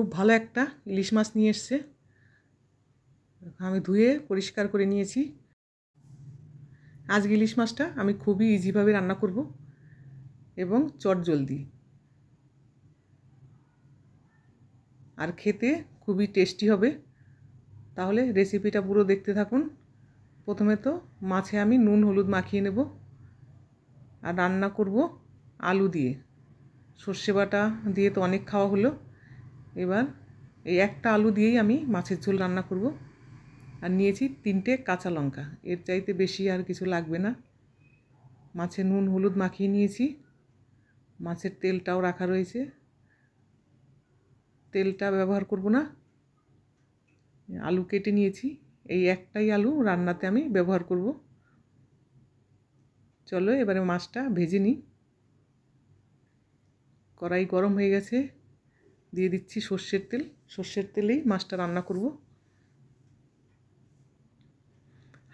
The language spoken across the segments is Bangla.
খুব ভালো একটা ইলিশ মাছ নিয়ে এসছে। আমি ধুয়ে পরিষ্কার করে নিয়েছি। আজকে ইলিশ মাছটা আমি খুবই ইজিভাবে রান্না করব এবং চটজলদি, আর খেতে খুবই টেস্টি হবে। তাহলে রেসিপিটা পুরো দেখতে থাকুন। প্রথমে তো মাছে আমি নুন হলুদ মাখিয়ে নেব, আর রান্না করব আলু দিয়ে। সর্ষে বাটা দিয়ে তো অনেক খাওয়া হলো, এবার এই একটা আলু দিয়েই আমি মাছের ঝোল রান্না করব। আর নিয়েছি 3টে কাঁচা লঙ্কা, এর চাইতে বেশি আর কিছু লাগবে না। মাছে নুন হলুদ মাখিয়ে নিয়েছি, মাছের তেলটাও রাখা রয়েছে। তেলটা ব্যবহার করব না। আলু কেটে নিয়েছি, এই একটাই আলু রান্নাতে আমি ব্যবহার করব। চলো এবারে মাছটা ভেজে নিই। কড়াই গরম হয়ে গেছে, দিয়ে দিচ্ছি সর্ষের তেল। সর্ষের তেলেই মাছটা রান্না করব।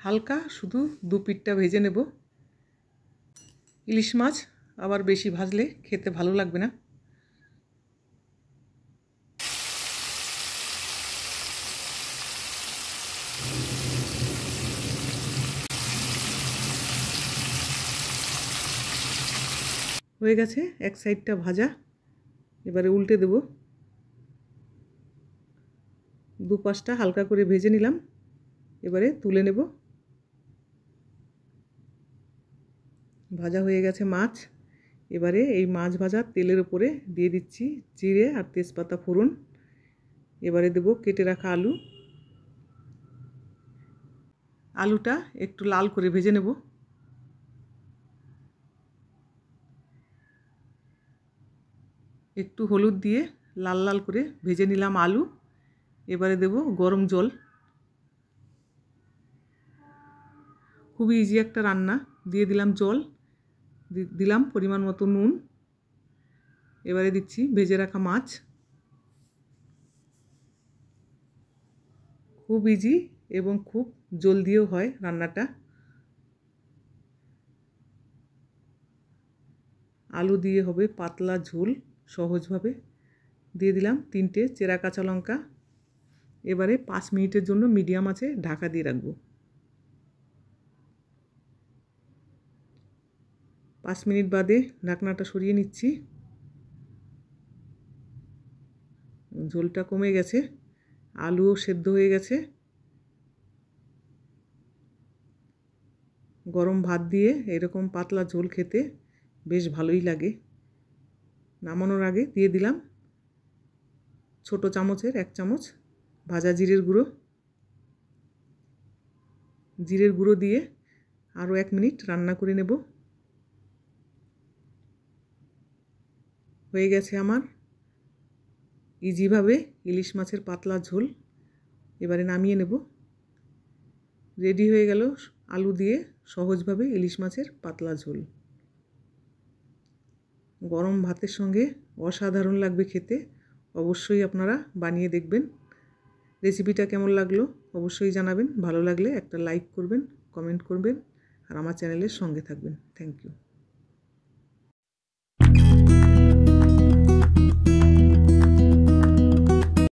হালকা শুধু 2 পিঠটা ভেজে নেব। ইলিশ মাছ আবার বেশি ভাজলে খেতে ভালো লাগবে না। হয়ে গেছে এক সাইডটা ভাজা, এবারে উল্টে দেব। দুপাশটা হালকা করে ভেজে নিলাম, এবারে তুলে নেব। ভাজা হয়ে গেছে মাছ। এবারে এই মাছ ভাজা তেলের উপরে দিয়ে দিচ্ছি জিরে আর তেজপাতা ফোড়ন। এবারে দেব কেটে রাখা আলু। আলুটা একটু লাল করে ভেজে নেব। একটু হলুদ দিয়ে লাল লাল করে ভেজে নিলাম আলু। এবারে দেব গরম জল। খুবই ইজি একটা রান্না। দিয়ে দিলাম জল, দিলাম পরিমাণ মতো নুন। এবারে দিচ্ছি ভেজে রাখা মাছ। খুব ইজি এবং খুব জলদিও হয় রান্নাটা। আলু দিয়ে হবে পাতলা ঝোল সহজভাবে। দিয়ে দিলাম 3টে চেরা কাঁচা লঙ্কা। এবারে 5 মিনিটের জন্য মিডিয়াম আঁচে ঢাকা দিয়ে রাখবো। 5 মিনিট বাদে ঢাকনাটা সরিয়ে নিচ্ছি। ঝোলটা কমে গেছে, আলুও সেদ্ধ হয়ে গেছে। গরম ভাত দিয়ে এরকম পাতলা ঝোল খেতে বেশ ভালোই লাগে। নামানোর আগে দিয়ে দিলাম ছোট চামচের 1 চামচ ভাজা জিরের গুঁড়ো। জিরের গুঁড়ো দিয়ে আরও 1 মিনিট রান্না করে নেব। হয়ে গেছে আমার ইজিভাবে ইলিশ মাছের পাতলা ঝোল। এবারে নামিয়ে নেব। রেডি হয়ে গেল আলু দিয়ে সহজভাবে ইলিশ মাছের পাতলা ঝোল। গরম ভাতের সঙ্গে অসাধারণ লাগবে খেতে। অবশ্যই আপনারা বানিয়ে দেখবেন। রেসিপিটা কেমন লাগলো অবশ্যই জানাবেন। ভালো লাগলে একটা লাইক করবেন, কমেন্ট করবেন, আর আমার চ্যানেলের সঙ্গে থাকবেন। Thank you.